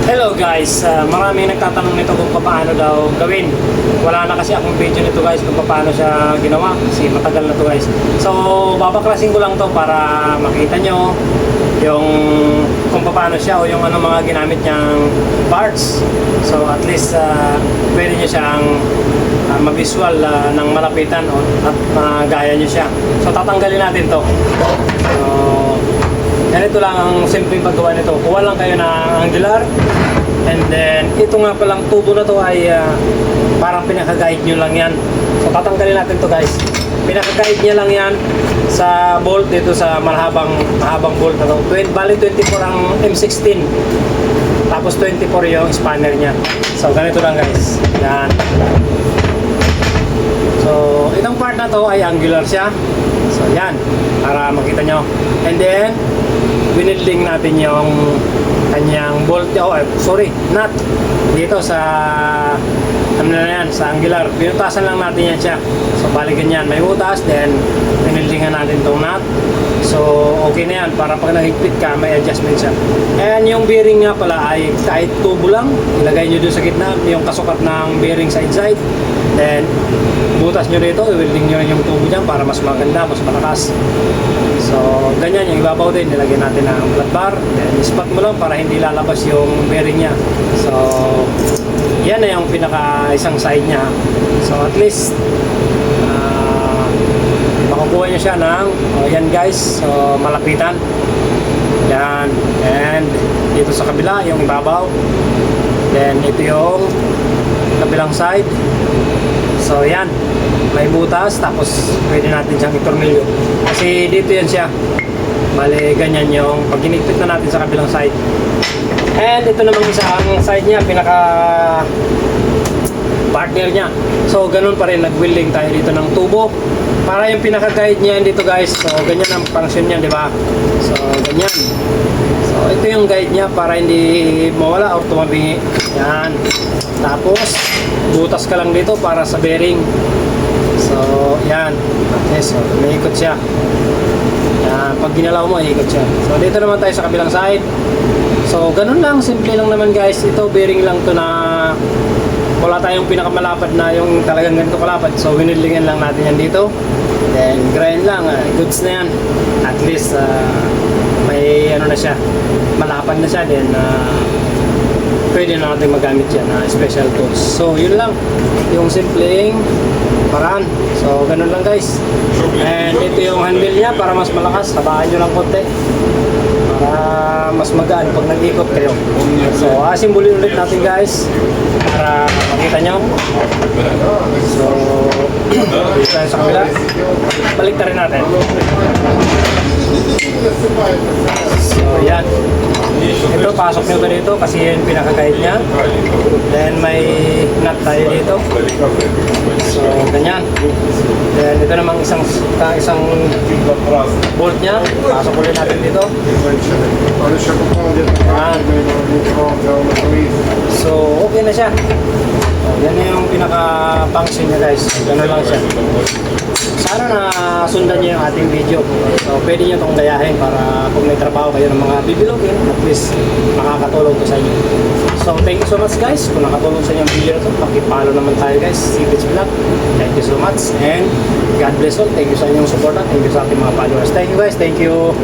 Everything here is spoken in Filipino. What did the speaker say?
Hello guys, maraming nagtatanong nito kung paano daw gawin. Wala na kasi akong video nito guys kung paano siya ginawa kasi matagal na to guys. So babaklasin ko lang to para makita nyo yung kung paano siya o yung ano mga ginamit niyang parts. So at least pwede nyo siyang mavisual ng malapitan at magaya nyo siya. So tatanggalin natin to. So ganito lang ang simpleng paggawa nito. Kuha lang kayo ng angular. And then, ito nga palang tubo na to ay parang pinaka-guide nyo lang yan. So tatanggalin natin to guys. Pinaka-guide niya lang yan sa bolt dito sa mahabang bolt na to. Bali 24 ang M16. Tapos 24 yung spanner niya. So ganito lang guys. Yan. So itong part na to ay angular siya. So yan, para makita nyo. And then winilding natin yung kanyang bolt, nut dito sa ano na yan, sa angular. Pinutasan lang natin yan siya. So bali ganyan, may butas, then winildingan natin tong nut. So okay na yan, para pag nahigpit ka may adjustment siya. And yung bearing nga pala ay kahit tubo lang, ilagay nyo doon sa gitna yung kasukat ng bearing sa inside. Then butas nyo dito, i-welding nyo rin yung tubo dyan para mas maganda, mas malakas. So ganyan, yung ibabaw din, nilagyan natin ng flat bar. Then spot mo lang para hindi lalabas yung bearing nya. So yan na yung pinaka isang side nya. So at least makukuha nyo siya ng yan guys, so malapitan yan. And dito sa kabila yung ibabaw, then ito yung kabilang side. So yan, may butas, tapos pwede natin siyang itornilyo kasi dito yan siya. Bale ganyan yung pag ginigpit na natin sa kabilang side. And ito namang isang side niya, pinaka partner niya. So ganun pa rin, nag-welding tayo dito ng tubo para yung pinaka-guide niya dito guys. So ganyan ang function niya, di ba? So ganyan. So ito yung guide niya para hindi mawala or tumabingi. Yan. Tapos butas ka lang dito para sa bearing. So yan. Okay, so umiikot siya. Yan. Pag ginalaw mo, iikot siya. So dito naman tayo sa kabilang side. So ganun lang, simple lang naman guys. Ito bearing lang to na wala tayong pinakamalapad na yung talagang ganito kalapad. So winildingan lang natin yan dito. Then grind lang, goods na yan. At least may ano na siya, malapad na siya. Then pwede na natin magamit yan na special tools. So yun lang yung simpleng paraan. So ganun lang guys. And ito yung handle niya para mas malakas. Habaan nyo lang konti para mas magaan pag nag-ikot kayo. So asimbulin ulit natin guys para makita nyo. So dito tayo sa kabila, balik na rin natin. So yan, ito pasok nyo ba dito kasi yun pinaka-guide nya. Then may nut tayo dito. So ganyan. Then ito namang isang bolt nya, pasok ulit natin dito. Yan. So okay na siya. So, yan yung pinaka-function niya guys. Ganun lang siya. Sana na sundan niyo yung ating video. So pwede niyo itong gayahin para kung may trabaho kayo ng mga bibilogin, at least makakatulong to sa inyo. So thank you so much guys. Kung nakatulong sa inyo ang video na ito, pakipalo naman tayo guys, CBH Vlog. Thank you so much and God bless all. Thank you sa inyong support at thank you sa ating mga followers. Thank you guys. Thank you.